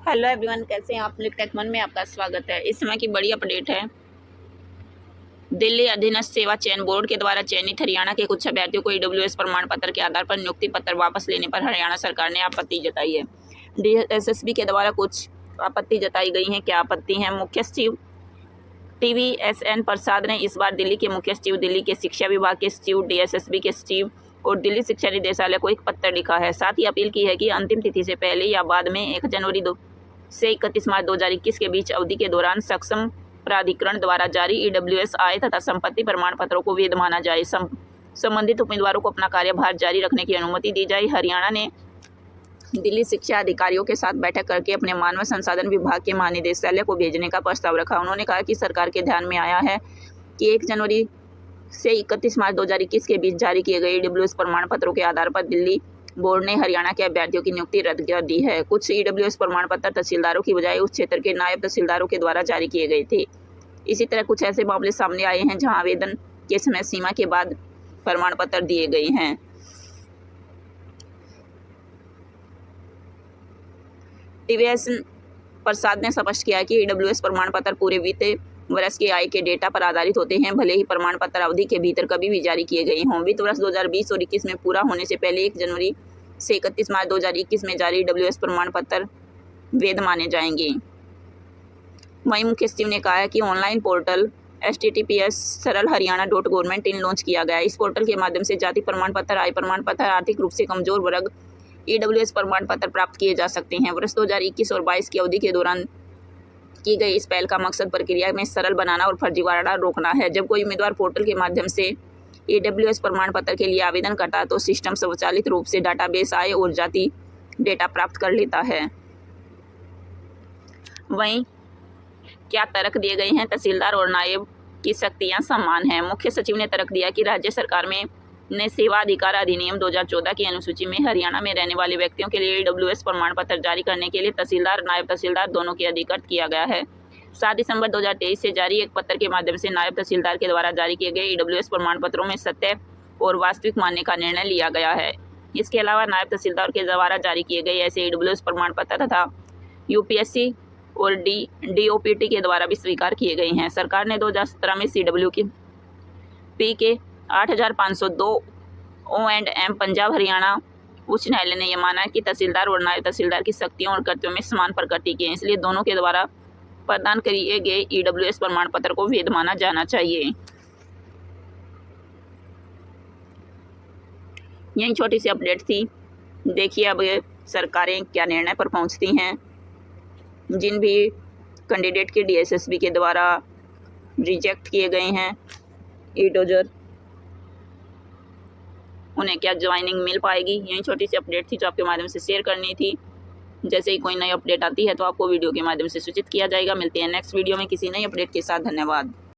Hello everyone, कैसे हैं आप? टेक मन में आपका स्वागत है। इस समय की बड़ी अपडेट है। दिल्ली अधीनस्थ सेवा चयन बोर्ड के द्वारा चयनित हरियाणा के कुछ अभ्यर्थियों को ईडब्ल्यूएस प्रमाण पत्र के आधार पर नियुक्ति पत्र वापस लेने पर हरियाणा सरकार ने आपत्ति जताई है। डीएसएसबी के द्वारा कुछ आपत्ति जताई गई है। क्या आपत्ति है? मुख्य सचिव TVSN प्रसाद ने इस बार दिल्ली के मुख्य सचिव, दिल्ली के शिक्षा विभाग के सचिव, DSSB के सचिव और दिल्ली शिक्षा निदेशालय को एक पत्र लिखा है। साथ ही अपील की है कि अंतिम तिथि से पहले या बाद में 1 जनवरी से 31 मार्च 2021 के बीच अवधि के दौरान सक्षम प्राधिकरण द्वारा जारी ईडब्ल्यूएस आय तथा संपत्ति प्रमाण पत्रों को वैध माना जाए। संबंधित उम्मीदवारों को अपना कार्यभार जारी रखने की अनुमति दी जाए। हरियाणा ने दिल्ली शिक्षा अधिकारियों के साथ बैठक करके अपने मानव संसाधन विभाग के महानिदेशालय को भेजने का प्रस्ताव रखा। उन्होंने कहा कि सरकार के ध्यान में आया है कि 1 जनवरी से 31 मार्च 2021 के बीच जारी किए गए ईडब्ल्यूएस प्रमाण पत्रों के आधार पर दिल्ली बोर्ड ने हरियाणा के अभ्यर्थियों की नियुक्ति रद्द कर दी है। कुछ ईडब्ल्यूएस प्रमाण पत्र तहसीलदारों की बजाय उस क्षेत्र के नायब तहसीलदारों के द्वारा जारी किए गए थे। इसी तरह कुछ ऐसे मामले सामने आए हैं जहां आवेदन के समय सीमा के बाद प्रमाण पत्र दिए गए हैं। TVSN प्रसाद ने स्पष्ट किया कि ईडब्ल्यूएस प्रमाण पत्र पूरे वित्तीय वर्ष के आय के डेटा पर आधारित होते हैं, भले ही प्रमाण पत्र अवधि के भीतर कभी भी जारी किए गए हों। वित्त वर्ष 2020 और 21 में पूरा होने से पहले 1 जनवरी से 31 मार्च 2021 में जारी ईडब्ल्यूएस प्रमाण पत्र वैध माने जाएंगे। वहीं मुख्य सचिव ने कहा है कि online portal https saralharyana.government.in launch किया गया। इस पोर्टल के माध्यम से जाति प्रमाण पत्र, आय प्रमाण पत्र, आर्थिक रूप से कमजोर वर्ग ईडब्ल्यूएस प्रमाण पत्र प्राप्त किए जा सकते हैं। वर्ष 2021 और 22 की अवधि के दौरान की गई इस पहल का मकसद प्रक्रिया में सरल बनाना और फर्जीवाड़ा रोकना है। जब कोई उम्मीदवार पोर्टल के माध्यम से ईडब्ल्यूएस प्रमाण पत्र के लिए आवेदन करता है तो सिस्टम स्वचालित रूप से डाटाबेस आय और जाति डेटा प्राप्त कर लेता है। वहीं क्या तर्क दिए गए हैं? तहसीलदार और नायब की शक्तियां समान हैं। मुख्य सचिव ने तर्क दिया कि राज्य सरकार ने सेवा अधिकार अधिनियम 2014 की अनुसूची में हरियाणा में रहने वाले व्यक्तियों के लिए ईडब्ल्यूएस प्रमाण पत्र जारी करने के लिए तहसीलदार, नायब तहसीलदार दोनों के अधिकृत किया गया है। 7 दिसंबर 2023 से जारी एक पत्र के माध्यम से नायब तहसीलदार के द्वारा जारी किए गए ईडब्ल्यूएस प्रमाण पत्रों में सत्य और वास्तविक मानने का निर्णय लिया गया है। इसके अलावा नायब तहसीलदार के द्वारा जारी किए गए ऐसे ईडब्ल्यूएस प्रमाण पत्र तथा UPSC और DOPT के द्वारा भी स्वीकार किए गए हैं। सरकार ने 2017 में CWP के 8502 O&M पंजाब हरियाणा उच्च न्यायालय ने यह माना कि तहसीलदार और नायब तहसीलदार की शक्तियों और कर्तव्यों में समान प्रकृति के हैं, इसलिए दोनों के द्वारा प्रदान किए गए ईडब्ल्यूएस प्रमाण पत्र को वैध माना जाना चाहिए। यही छोटी सी अपडेट थी। देखिए अब सरकारें क्या निर्णय पर पहुंचती हैं। जिन भी कैंडिडेट के DSSB के द्वारा रिजेक्ट किए गए हैं ईडोजर, उन्हें क्या ज्वाइनिंग मिल पाएगी? यही छोटी सी अपडेट थी जो आपके माध्यम से शेयर करनी थी। जैसे ही कोई नई अपडेट आती है तो आपको वीडियो के माध्यम से सूचित किया जाएगा। मिलते हैं नेक्स्ट वीडियो में किसी नई अपडेट के साथ। धन्यवाद।